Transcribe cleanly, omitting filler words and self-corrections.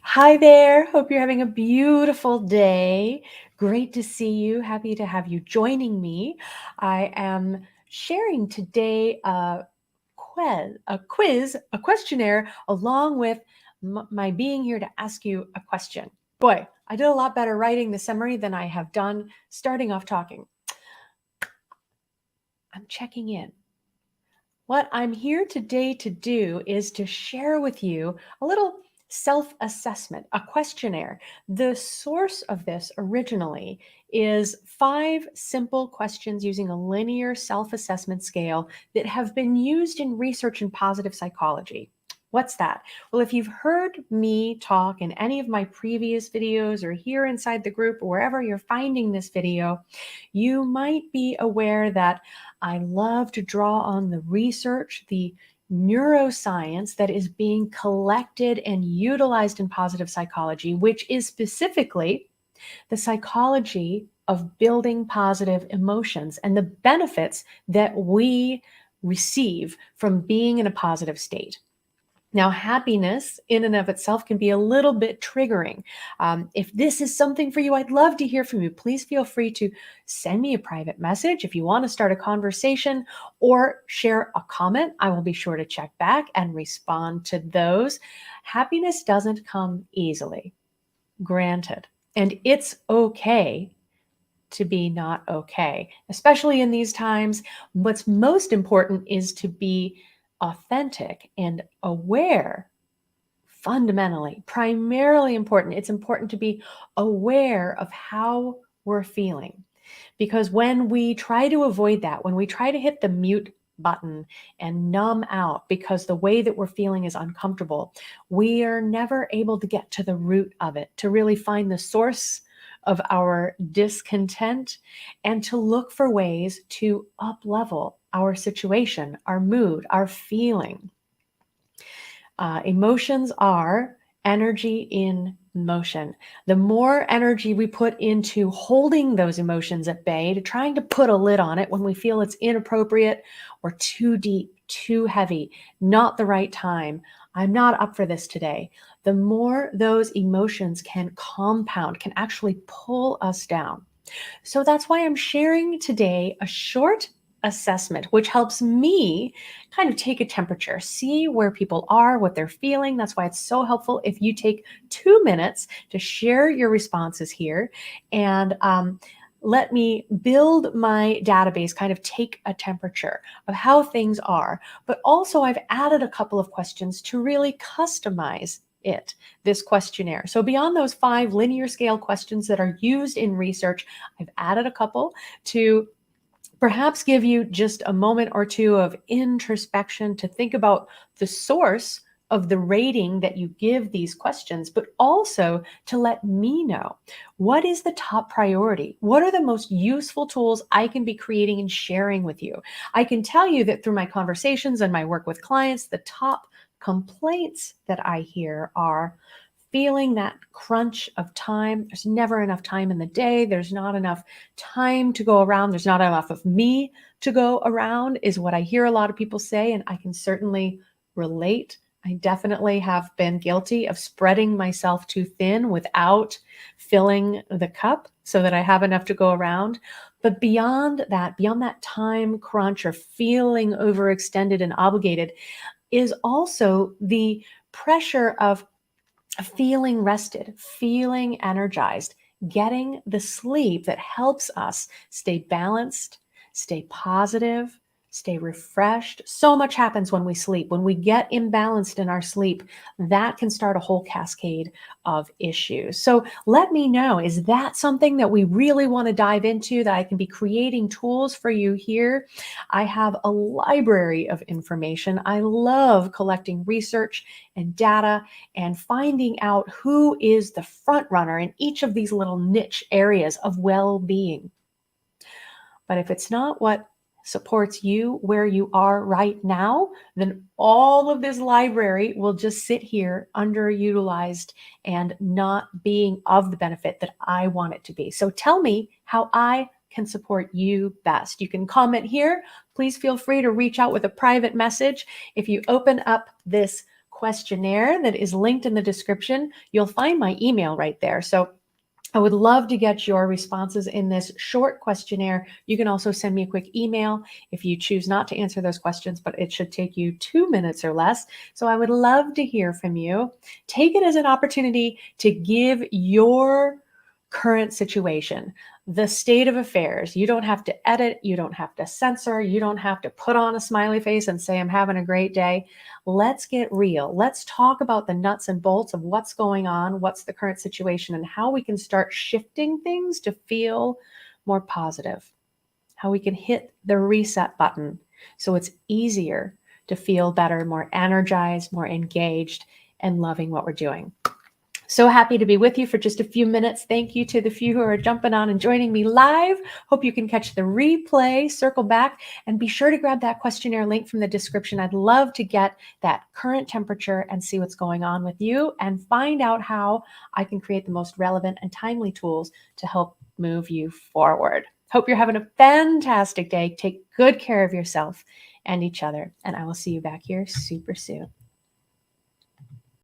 Hi there. Hope you're having a beautiful day. Great to see you. Happy to have you joining me. I am sharing today a questionnaire, along with my being here to ask you a question. Boy, I did a lot better writing the summary than I have done starting off talking. I'm checking in. What I'm here today to do is to share with you a little self assessment, a questionnaire. The source of this originally is 5 simple questions using a linear self assessment scale that have been used in research in positive psychology. What's that? Well, if you've heard me talk in any of my previous videos or here inside the group or wherever you're finding this video, you might be aware that I love to draw on the research, the neuroscience that is being collected and utilized in positive psychology, which is specifically the psychology of building positive emotions and the benefits that we receive from being in a positive state. Now, happiness in and of itself can be a little bit triggering. If this is something for you, I'd love to hear from you. Please feel free to send me a private message if you want to start a conversation or share a comment. I will be sure to check back and respond to those. Happiness doesn't come easily, granted. And it's okay to be not okay, especially in these times. What's most important is to be authentic and aware. Fundamentally, primarily important, it's important to be aware of how we're feeling. Because when we try to avoid that, when we try to hit the mute button and numb out because the way that we're feeling is uncomfortable, we are never able to get to the root of it, to really find the source of our discontent and to look for ways to up level our situation, our mood, our feeling. Emotions are energy in motion. The more energy we put into holding those emotions at bay, to trying to put a lid on it when we feel it's inappropriate or too deep, too heavy, not the right time, I'm not up for this today, the more those emotions can compound, can actually pull us down. So that's why I'm sharing today a short assessment, which helps me kind of take a temperature, see where people are, what they're feeling. That's why it's so helpful if you take 2 minutes to share your responses here and let me build my database, kind of take a temperature of how things are. But also, I've added a couple of questions to really customize this questionnaire. So beyond those 5 linear scale questions that are used in research, I've added a couple to perhaps give you just a moment or two of introspection to think about the source of the rating that you give these questions, but also to let me know what is the top priority? What are the most useful tools I can be creating and sharing with you? I can tell you that through my conversations and my work with clients, the top complaints that I hear are feeling that crunch of time. There's never enough time in the day. There's not enough time to go around. There's not enough of me to go around, is what I hear a lot of people say. And I can certainly relate. I definitely have been guilty of spreading myself too thin without filling the cup so that I have enough to go around. But beyond that time crunch or feeling overextended and obligated, is also the pressure of feeling rested, feeling energized, getting the sleep that helps us stay balanced, stay positive, stay refreshed. So much happens when we sleep. When we get imbalanced in our sleep, that can start a whole cascade of issues. So let me know, is that something that we really want to dive into, that I can be creating tools for you here? I have a library of information. I love collecting research and data and finding out who is the front runner in each of these little niche areas of well-being. But if it's not what supports you where you are right now, then all of this library will just sit here underutilized and not being of the benefit that I want it to be. So tell me how I can support you best. You can comment here. Please feel free to reach out with a private message. If you open up this questionnaire that is linked in the description. You'll find my email right there. So I would love to get your responses in this short questionnaire. You can also send me a quick email if you choose not to answer those questions, but it should take you 2 minutes or less. So I would love to hear from you. Take it as an opportunity to give your current situation, the state of affairs. You don't have to edit, you don't have to censor, you don't have to put on a smiley face and say, I'm having a great day. Let's get real. Let's talk about the nuts and bolts of what's going on, what's the current situation, and how we can start shifting things to feel more positive, how we can hit the reset button so it's easier to feel better, more energized, more engaged, and loving what we're doing. So happy to be with you for just a few minutes. Thank you to the few who are jumping on and joining me live. Hope you can catch the replay, circle back, and be sure to grab that questionnaire link from the description. I'd love to get that current temperature and see what's going on with you and find out how I can create the most relevant and timely tools to help move you forward. Hope you're having a fantastic day. Take good care of yourself and each other, and I will see you back here super soon.